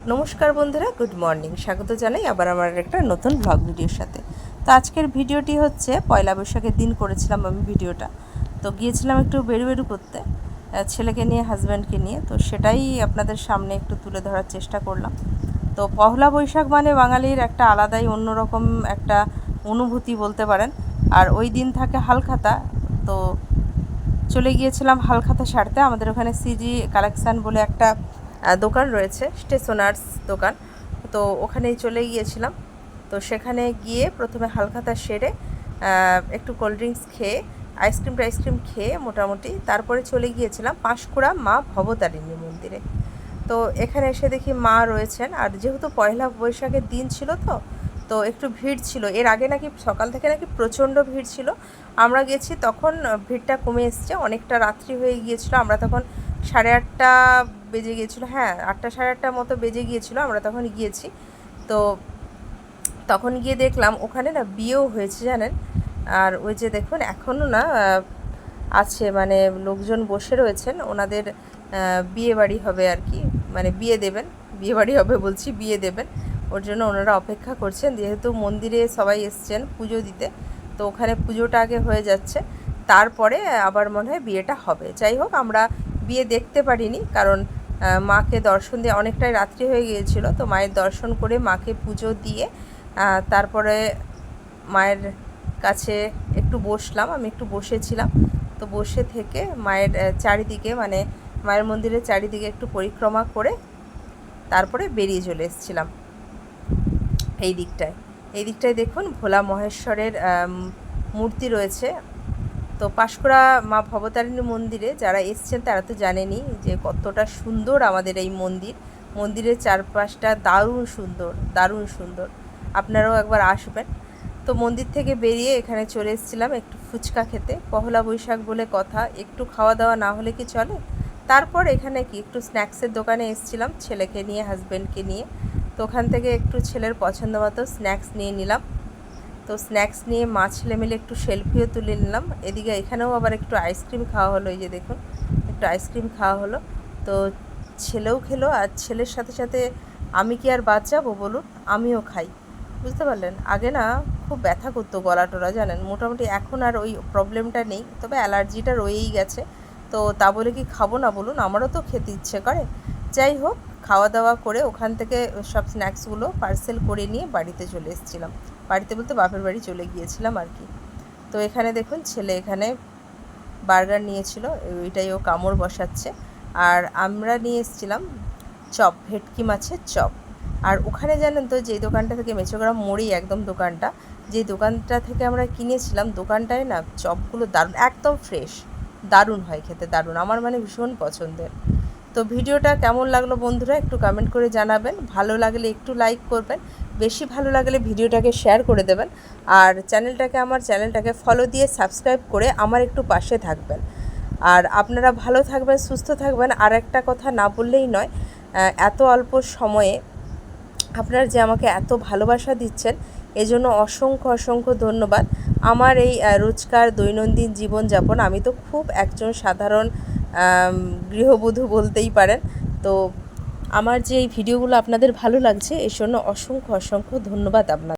নমস্কার বন্ধুরা, good morning. স্বাগত জানাই আবার আমার একটা নতুন ব্লগ ভিডিওর সাথে। তো আজকের ভিডিওটি হচ্ছে পয়লা বৈশাখের দিন করেছিলাম আমি ভিডিওটা। তো গিয়েছিলাম একটু বেরু করতে ছেলেকে নিয়ে, হাজব্যান্ডকে নিয়ে। তো সেটাই আপনাদের সামনে একটু তুলে ধরার চেষ্টা করলাম। তো পয়লা বৈশাখ মানে বাঙালির একটা আলাদাই অন্যরকম একটা অনুভূতি বলতে পারেন। আর ওই দিন থাকে হালখাতা। তো চলে গিয়েছিলাম হালখাতা সারতে। আমাদের ওখানে সিজি কালেকশান বলে একটা দোকান রয়েছে, স্টেশনার্স দোকান। তো ওখানেই চলে গিয়েছিলাম। তো সেখানে গিয়ে প্রথমে হালখাতা সেরে একটু কোল্ড ড্রিঙ্কস খেয়ে আইসক্রিম খেয়ে মোটামুটি তারপরে চলে গিয়েছিলাম পাঁশকুড়া মা ভবতারিণী মন্দিরে। তো এখানে এসে দেখি মা রয়েছেন। আর যেহেতু পয়লা বৈশাখের দিন ছিল, তো একটু ভিড় ছিল। এর আগে নাকি সকাল থেকে নাকি প্রচণ্ড ভিড় ছিল। আমরা গেছি তখন ভিড়টা কমে এসছে, অনেকটা রাত্রি হয়ে গিয়েছিল। আমরা তখন 8:30 বেজে গিয়েছিলো, হ্যাঁ 8টা 8:30 মতো বেজে গিয়েছিলো। আমরা তখন গিয়েছি। তো তখন গিয়ে দেখলাম ওখানে না বিয়েও হয়েছে জানেন। আর ওই যে দেখুন এখনও না আছে, মানে লোকজন বসে রয়েছেন, ওনাদের বিয়ে বাড়ি হবে আর কি, মানে বিয়ে দেবেন, বিয়ে বাড়ি হবে বলছি, বিয়ে দেবেন, ওর জন্য ওনারা অপেক্ষা করছেন। যেহেতু মন্দিরে সবাই এসছেন পুজো দিতে, তো ওখানে পুজোটা আগে হয়ে যাচ্ছে, তারপরে আবার মনে হয় বিয়েটা হবে। যাই হোক, আমরা বিয়ে দেখতে পারিনি, কারণ মাকে দর্শন দিয়ে অনেকটাই রাত্রি হয়ে গিয়েছিল। তো মায়ের দর্শন করে মাকে পুজো দিয়ে তারপরে মায়ের কাছে একটু বসলাম, আমি একটু বসেছিলাম। তো বসে থেকে মায়ের চারিদিকে, মানে মায়ের মন্দিরের চারিদিকে একটু পরিক্রমা করে তারপরে বেরিয়ে চলে এসেছিলাম এই দিকটায় দেখুন ভোলা মহেশ্বরের মূর্তি রয়েছে। তো পাঁশকুড়া মা ভবতারিণী মন্দিরে যারা এসছেন তারা তো জানেনই যে কতটা সুন্দর আমাদের এই মন্দিরের চারপাশটা দারুণ সুন্দর। আপনারাও একবার আসবেন। তো মন্দির থেকে বেরিয়ে এখানে চলে এসেছিলাম একটু ফুচকা খেতে। পয়লা বৈশাখ বলে কথা, একটু খাওয়া দাওয়া না হলে কি চলে। তারপর এখানে কি একটু স্ন্যাক্সের দোকানে এসেছিলাম ছেলেকে নিয়ে, হাজব্যান্ডকে নিয়ে। তো ওখান থেকে একটু ছেলের পছন্দ মতো স্ন্যাক্স নিয়ে নিলাম। তো স্ন্যাক্স নিয়ে মা ছেলে মিলে একটু সেলফিও তুলে নিলাম। এদিকে এখানেও আবার একটু আইসক্রিম খাওয়া হলো, এই যে দেখুন একটু আইসক্রিম খাওয়া হলো। তো ছেলেও খেলো, আর ছেলের সাথে সাথে আমি কি আর বাদ যাবো বলুন, আমিও খাই, বুঝতে পারলেন। আগে না খুব ব্যথা করতো গলা টলা জানেন, মোটামুটি এখন আর ওই প্রবলেমটা নেই, তবে অ্যালার্জিটা রয়েই গেছে। তো তা বলে কি খাবো না বলুন, আমারও তো খেতে ইচ্ছে করে। যাই হোক, খাওয়া দাওয়া করে ওখান থেকে সব স্ন্যাক্সগুলো পার্সেল করে নিয়ে বাড়িতে চলে এসেছিলাম। বাড়িতে বলতে বাপের বাড়ি চলে গিয়েছিলাম আর কি। তো এখানে দেখুন ছেলে এখানে বার্গার নিয়েছিল, ওইটাই ও কামড় বসাচ্ছে। আর আমরা নিয়ে এসেছিলাম চপ, ভেটকি মাছের চপ। আর ওখানে জানেন তো, যেই দোকানটা থেকে, মেচোগ্রাম মোড়েই একদম দোকানটা, যেই দোকানটা থেকে আমরা কিনেছিলাম, দোকানটায় না চপগুলো দারুণ, একদম ফ্রেশ, দারুণ হয় খেতে, দারুণ, আমার মানে ভীষণ পছন্দের। তো ভিডিওটা কেমন লাগলো বন্ধুরা একটু কমেন্ট করে জানাবেন। ভালো লাগলে একটু লাইক করবেন, বেশি ভালো লাগলে ভিডিওটাকে শেয়ার করে দেবেন। আর আমার চ্যানেলটাকে ফলো দিয়ে সাবস্ক্রাইব করে আমার একটু পাশে থাকবেন। আর আপনারা ভালো থাকবেন, সুস্থ থাকবেন। আর একটা কথা না বললেই নয়, এত অল্প সময়ে আপনারা যে আমাকে এত ভালোবাসা দিচ্ছেন, এজন্য অসংখ্য ধন্যবাদ। আমার এই রোজকার দৈনন্দিন জীবনযাপন, আমি তো খুব একজন সাধারণ গৃহবধূ বলতেই পারেন। তো আমার যে এই ভিডিওগুলো আপনাদের ভালো লাগছে, এর জন্য অসংখ্য ধন্যবাদ আপনাদের।